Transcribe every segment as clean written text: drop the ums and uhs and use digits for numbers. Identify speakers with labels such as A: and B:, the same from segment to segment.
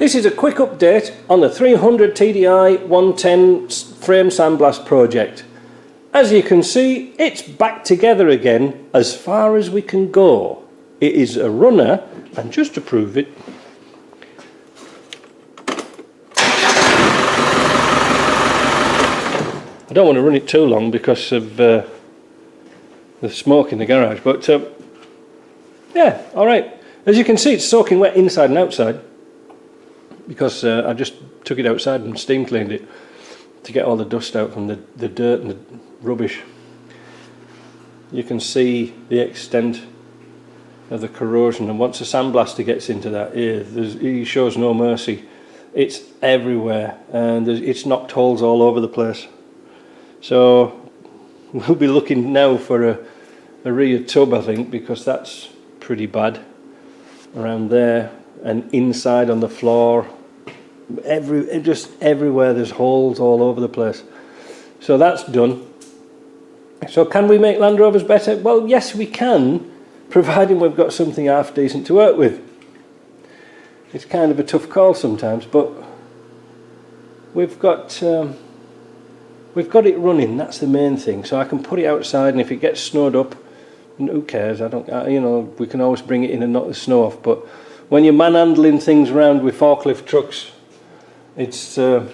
A: This is a quick update on the 300 TDI 110 frame sandblast project. As you can see, it's back together again as far as we can go. It is a runner, and just to prove it, I don't want to run it too long because of the smoke in the garage, but yeah, alright. As you can see, it's soaking wet inside and outside because I just took it outside and steam cleaned it to get all the dust out from the dirt and the rubbish. You can see the extent of the corrosion, and once a sandblaster gets into that, he shows no mercy. It's everywhere, and it's knocked holes all over the place. So we'll be looking now for a rear tub, I think, because that's pretty bad around there, and inside on the floor, just everywhere there's holes all over the place. So that's done. So can we make Land Rovers better? Well, yes we can, providing we've got something half decent to work with. It's kind of a tough call sometimes, but we've got it running. That's the main thing. So I can put it outside, and if it gets snowed up, who cares? You know, we can always bring it in and knock the snow off. But when you're manhandling things around with forklift trucks, it's on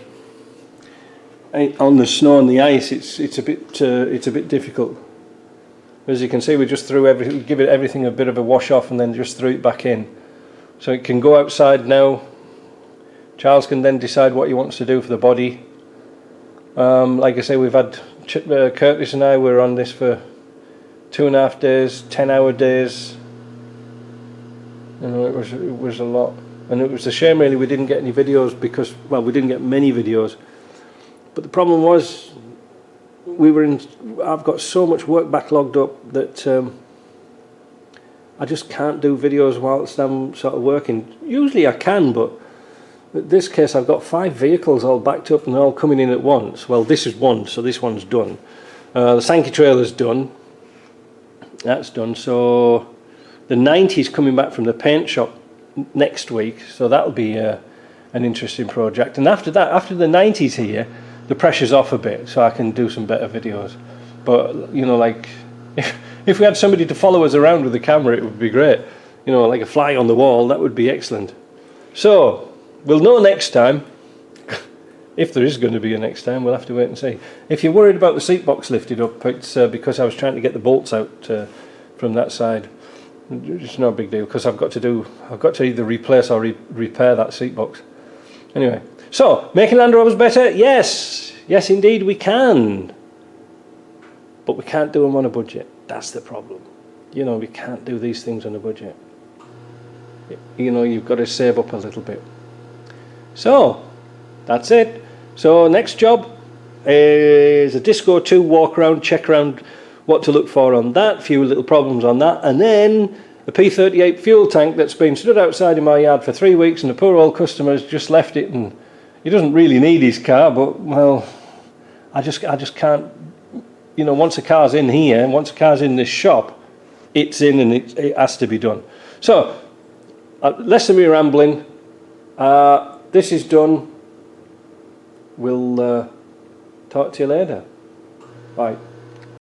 A: the snow and the ice. It's a bit difficult. As you can see, we just threw give it everything a bit of a wash off, and then just threw it back in. So it can go outside now. Charles can then decide what he wants to do for the body. Like I say, we've had Curtis and I were on this for 2.5 days, 10-hour days. You know, it was a lot, and it was a shame really we didn't get any videos because, well, we didn't get many videos. But the problem was I've got so much work backlogged up that I just can't do videos whilst I'm sort of working. Usually I can, but in this case I've got 5 vehicles all backed up and they're all coming in at once. Well, this is one, so this one's done. The Sankey trailer's done. That's done. So the 90's coming back from the paint shop next week, so that'll be an interesting project. And after that, after the 90's here, the pressure's off a bit, so I can do some better videos. But you know, like if we had somebody to follow us around with the camera, it would be great. You know, like a fly on the wall, that would be excellent. So we'll know next time. If there is going to be a next time, we'll have to wait and see. If you're worried about the seat box lifted up, it's because I was trying to get the bolts out from that side. It's no big deal because I've got to either replace or repair that seat box. Anyway, so making Land Rovers better? Yes, yes indeed we can. But we can't do them on a budget. That's the problem. You know, we can't do these things on a budget. You know, you've got to save up a little bit. So that's it. So next job is a Disco 2 walk around, check around what to look for on that, few little problems on that, and then a P38 fuel tank that's been stood outside in my yard for 3 weeks, and the poor old customer has just left it, and he doesn't really need his car, but well, I just can't, you know, once a car's in here, once a car's in this shop, it's in and it has to be done. So less than me rambling, this is done. We'll talk to you later. Bye.